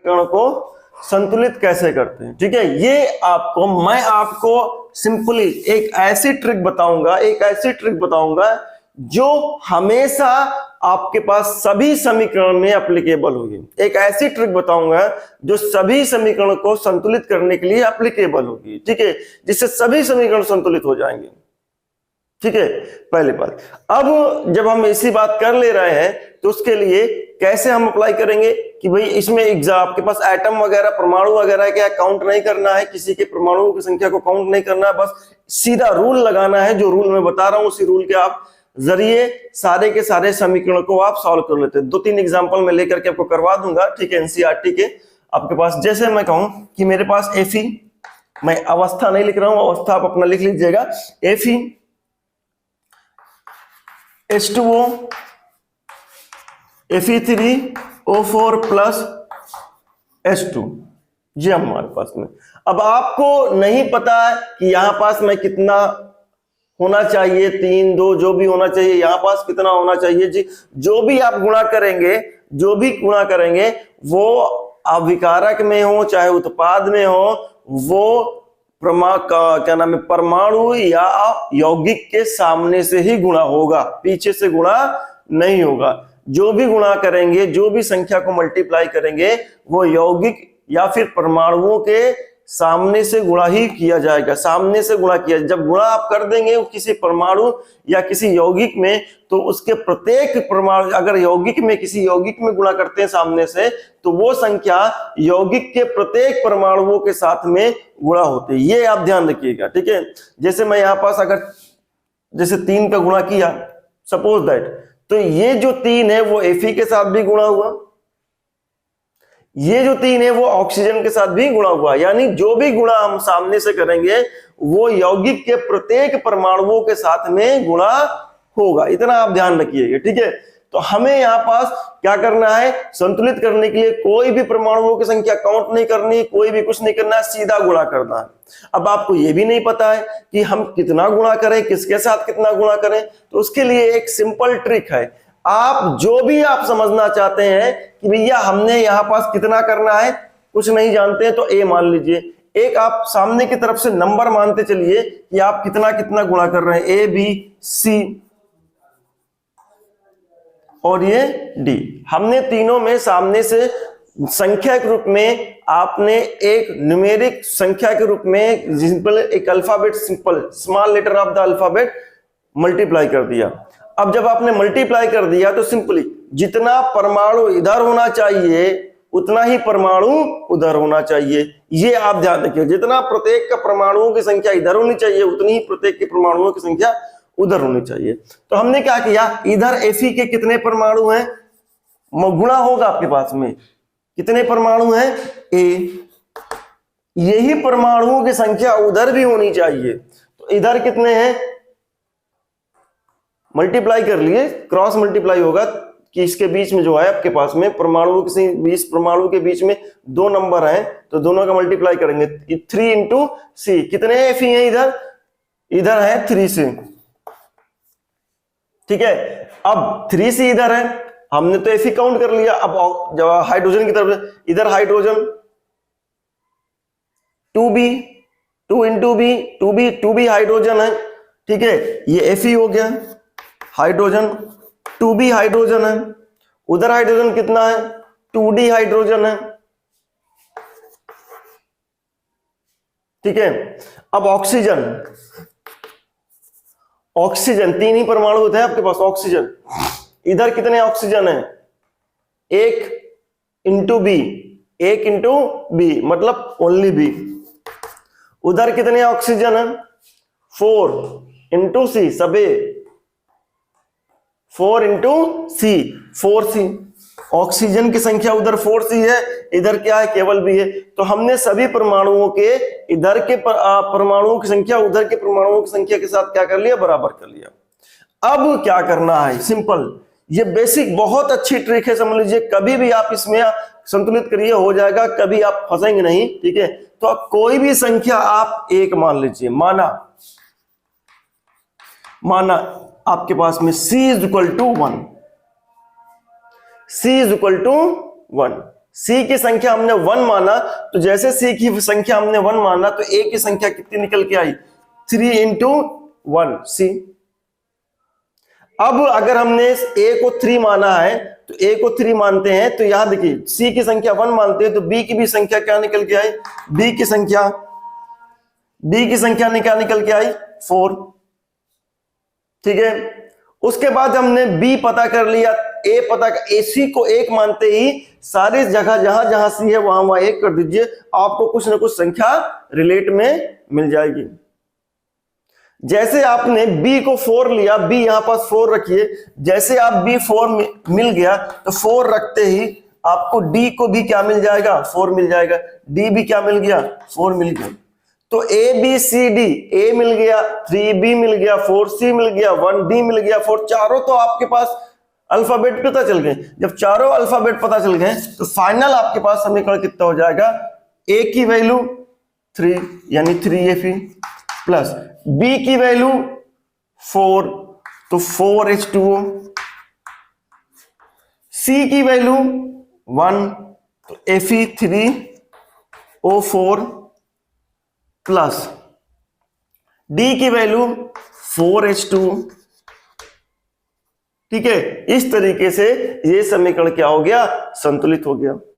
समीकरण को संतुलित कैसे करते हैं। ठीक है, ये मैं आपको सिंपली एक ऐसी ट्रिक बताऊंगा जो हमेशा आपके पास सभी समीकरण में एप्लीकेबल होगी। एक ऐसी ट्रिक बताऊंगा जो सभी समीकरण को संतुलित करने के लिए एप्लीकेबल होगी। ठीक है, जिससे सभी समीकरण संतुलित हो जाएंगे। ठीक है, पहली बात। अब जब हम ऐसी बात कर ले रहे हैं तो उसके लिए कैसे हम अप्लाई करेंगे कि भाई इसमें आपके पास एटम वगैरह परमाणु वगैरह क्या काउंट नहीं करना है, किसी के परमाणुओं की संख्या को काउंट नहीं करना है, बस सीधा रूल लगाना है। जो रूल मैं बता रहा हूं उसी रूल के आप जरिए सारे के सारे समीकरण को आप सॉल्व कर लेते हैं। 2-3 एग्जांपल मैं लेकर के आपको करवा दूंगा। ठीक है, एनसीईआरटी के आपके पास, जैसे मैं कहूं कि मेरे पास Fe, मैं अवस्था नहीं लिख रहा हूं, अवस्था आप अपना लिख लीजिएगा। Fe H2O Fe3O4 plus H2, ये हमारे पास में। अब आपको नहीं पता है कि यहां पास में कितना होना चाहिए, 3, 2 जो भी होना चाहिए, यहां पास कितना होना चाहिए जी। जो भी आप गुणा करेंगे वो अभिकारक में हो चाहे उत्पाद में हो, वो क्या नाम है, परमाणु या यौगिक के सामने से ही गुणा होगा, पीछे से गुणा नहीं होगा। जो भी गुणा करेंगे, जो भी संख्या को मल्टीप्लाई करेंगे, वो यौगिक या फिर परमाणुओं के सामने से गुणा ही किया जाएगा, सामने से गुणा किया। जब गुणा आप कर देंगे किसी परमाणु या किसी यौगिक में, तो उसके प्रत्येक परमाणु, अगर यौगिक में किसी यौगिक में गुणा करते हैं सामने से, तो वो संख्या यौगिक के प्रत्येक परमाणुओं के साथ में गुणा होती है। ये आप ध्यान रखिएगा। ठीक है, जैसे मैं यहां पास अगर जैसे 3 का गुणा किया सपोज दैट, तो ये जो 3 है वो Fe के साथ भी गुणा हुआ, ये जो 3 है वो ऑक्सीजन के साथ भी गुणा हुआ। यानी जो भी गुणा हम सामने से करेंगे वो यौगिक के प्रत्येक परमाणुओं के साथ में गुणा होगा। इतना आप ध्यान रखिएगा। ठीक है, तो हमें यहां पास क्या करना है, संतुलित करने के लिए कोई भी परमाणुओं की संख्या काउंट नहीं करनी, कोई भी कुछ नहीं करना है, सीधा गुणा करना है। अब आपको यह भी नहीं पता है कि हम कितना गुणा करें, किसके साथ कितना गुणा करें, तो उसके लिए एक सिंपल ट्रिक है। आप जो भी आप समझना चाहते हैं कि भैया हमने यहां पास कितना करना है, कुछ नहीं जानते हैं, तो A मान लीजिए। एक आप सामने की तरफ से नंबर मानते चलिए कि आप कितना कितना गुणा कर रहे हैं, A B C और ये D। हमने तीनों में सामने से संख्या के रूप में आपने एक न्यूमेरिक संख्या के रूप में सिंपल एक alphabet, simple small letter of the alphabet multiply कर दिया। अब जब आपने मल्टीप्लाई कर दिया तो सिंपली जितना परमाणु इधर होना चाहिए उतना ही परमाणु उधर होना चाहिए। ये आप ध्यान रखिए, जितना प्रत्येक का परमाणुओं की संख्या इधर होनी चाहिए उतनी ही प्रत्येक के परमाणुओं की संख्या उधर होनी चाहिए। तो हमने क्या किया, इधर Fe के कितने परमाणु हैं, गुणा होगा आपके पास में, कितने परमाणु हैं A, यही परमाणुओं की संख्या उधर भी होनी चाहिए। तो इधर कितने हैं, मल्टीप्लाई कर लिए, क्रॉस मल्टीप्लाई होगा कि इसके बीच में जो है आपके पास में परमाणुओं के बीच, परमाणु के बीच में 2 नंबर हैं, तो दोनों का मल्टीप्लाई करेंगे। 3 इंटू सी, कितने Fe हैं इधर, इधर है 3C। ठीक है, अब 3C इधर है, हमने तो Fe काउंट कर लिया। अब जब हाइड्रोजन की तरफ, इधर hydrogen 2B, 2 into B, 2B hydrogen है। ठीक है, ये Fe हो गया, हाइड्रोजन 2B हाइड्रोजन है, उधर हाइड्रोजन कितना है 2D हाइड्रोजन है। ठीक है, अब ऑक्सीजन, ऑक्सीजन 3 ही परमाणु होते हैं आपके पास ऑक्सीजन, इधर कितने ऑक्सीजन है, 1 इंटू B, 1 इंटू B मतलब ओनली B। उधर कितने ऑक्सीजन है 4 इंटू C, सबे 4 इंटू C, 4C। ऑक्सीजन की संख्या उधर 4C है, इधर क्या है केवल B है। तो हमने सभी परमाणुओं के इधर के परमाणुओं की संख्या उधर के परमाणुओं की संख्या के साथ क्या कर लिया, बराबर कर लिया। अब क्या करना है, सिंपल, ये बेसिक बहुत अच्छी ट्रिक है, समझ लीजिए। कभी भी आप इसमें संतुलित करिए, हो जाएगा, कभी आप फंसेंगे नहीं। ठीक है, तो कोई भी संख्या आप 1 मान लीजिए, माना आपके पास में C is equal to 1, C is equal to 1। C की संख्या हमने 1 माना, तो जैसे सी की संख्या हमने 1 माना तो ए की संख्या कितनी निकल के आई, 3 इंटू 1 सी। अब अगर हमने ए को 3 माना है तो ए को 3 मानते हैं, तो यहां देखिए सी की संख्या 1 मानते हैं तो बी की भी संख्या क्या निकल के आई, बी की संख्या क्या निकल के आई 4। ठीक है, उसके बाद हमने बी पता कर लिया, ए पता कर, सी को 1 मानते ही सारी जगह जहां जहां सी है वहां वहां 1 कर दीजिए, आपको कुछ ना कुछ संख्या रिलेट में मिल जाएगी। जैसे आपने b को 4 लिया, b यहां पास 4 रखिए, जैसे आप b 4 मिल गया तो 4 रखते ही आपको d को भी क्या मिल जाएगा, 4 मिल जाएगा, d भी क्या मिल गया, 4 मिल गया। तो a b c d, a मिल गया, 3b मिल गया, 4c मिल गया, 1d मिल गया, 4, चारों तो आपके पास अल्फाबेट पता चल गए। जब चारों अल्फाबेट पता चल गए तो फाइनल आपके पास समीकरण कितना हो जाएगा, a की वैल्यू 3 यानी 3fe प्लस b की वैल्यू 4 तो 4h2o, c की वैल्यू 1 तो Fe3O4 प्लस d की वैल्यू 4h2। ठीक है, इस तरीके से ये समीकरण क्या हो गया, संतुलित हो गया।